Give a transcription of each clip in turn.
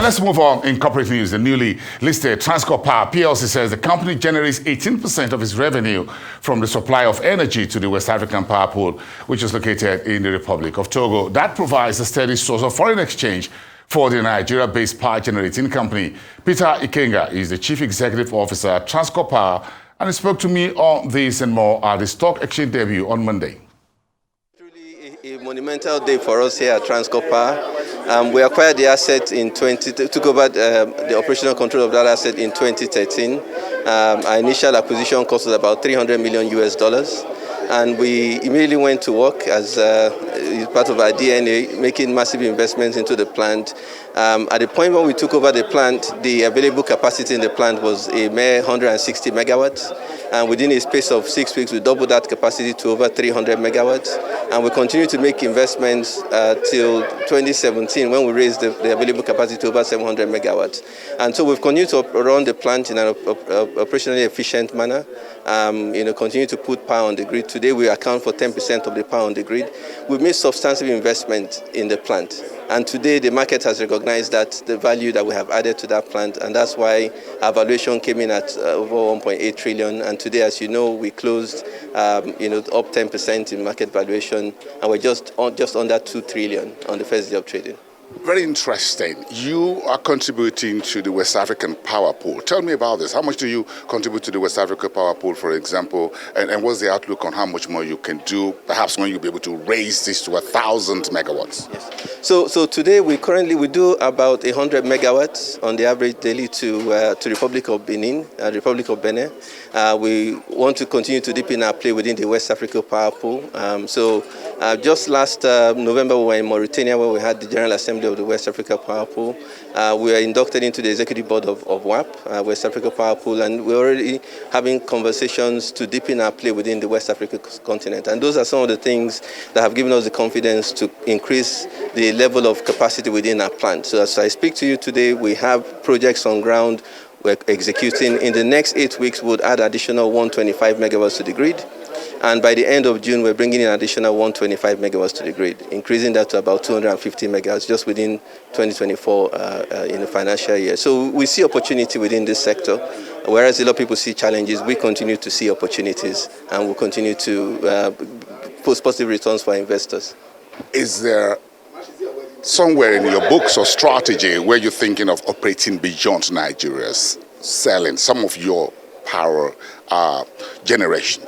And let's move on in corporate news. The newly listed Transcorp Power PLC says the company generates 18% of its revenue from the supply of energy to the West African power pool, which is located in the Republic of Togo. That provides a steady source of foreign exchange for the Nigeria-based power generating company. Peter Ikenga is the Chief Executive Officer at Transcorp Power, and he spoke to me on this and more at the stock exchange debut on Monday. A monumental day for us here at Transcorp Power. We acquired the asset took over the operational control of that asset in 2013. Our initial acquisition cost us about $300 million US, and we immediately went to work as part of our DNA, making massive investments into the plant. At the point when we took over the plant, the available capacity in the plant was a mere 160 megawatts. And within a space of 6 weeks, we doubled that capacity to over 300 megawatts. And we continue to make investments till 2017, when we raised the available capacity to over 700 megawatts. And so we've continued to run the plant in an operationally efficient manner, continue to put power on the grid. Today, we account for 10% of the power on the grid. We've made substantive investment in the plant. And today, the market has recognized that the value that we have added to that plant, and that's why our valuation came in at over 1.8 trillion. And today, as you know, we closed, up 10% in market valuation, and we're just under 2 trillion on the first day of trading. Very interesting. You are contributing to the West African power pool. Tell me about this. How much do you contribute to the West African power pool, for example, and what's the outlook on how much more you can do, perhaps when you'll be able to raise this to 1,000 megawatts? Yes. So today we do about 100 megawatts on the average daily to the Republic of Benin, Republic of Benin. We want to continue to deepen our play within the West African power pool. Just last November, we were in Mauritania, where we had the General Assembly of the West Africa Power Pool. We are inducted into the executive board of Wapp, West Africa Power Pool, and we're already having conversations to deepen our play within the West African continent. And those are some of the things that have given us the confidence to increase the level of capacity within our plant. So as I speak to you today, we have projects on ground we're executing. In the next 8 weeks, we'll add additional 125 megawatts to the grid. And by the end of June, we're bringing in additional 125 megawatts to the grid, increasing that to about 250 megawatts just within 2024 in the financial year. So we see opportunity within this sector. Whereas a lot of people see challenges, we continue to see opportunities, and we'll continue to post positive returns for our investors. Is there somewhere in your books or strategy where you're thinking of operating beyond Nigeria's selling some of your power generation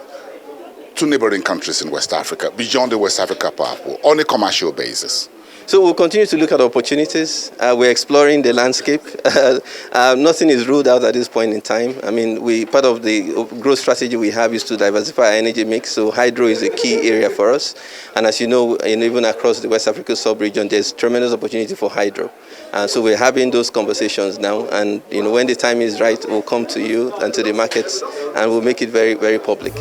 to neighboring countries in West Africa, beyond the West Africa power pool, on a commercial basis? So we'll continue to look at opportunities. We're exploring the landscape. Nothing is ruled out at this point in time. I mean, part of the growth strategy we have is to diversify our energy mix. So hydro is a key area for us. And as you know, even across the West Africa sub-region, there's tremendous opportunity for hydro. So we're having those conversations now. And when the time is right, we'll come to you and to the markets, and we'll make it very, very public.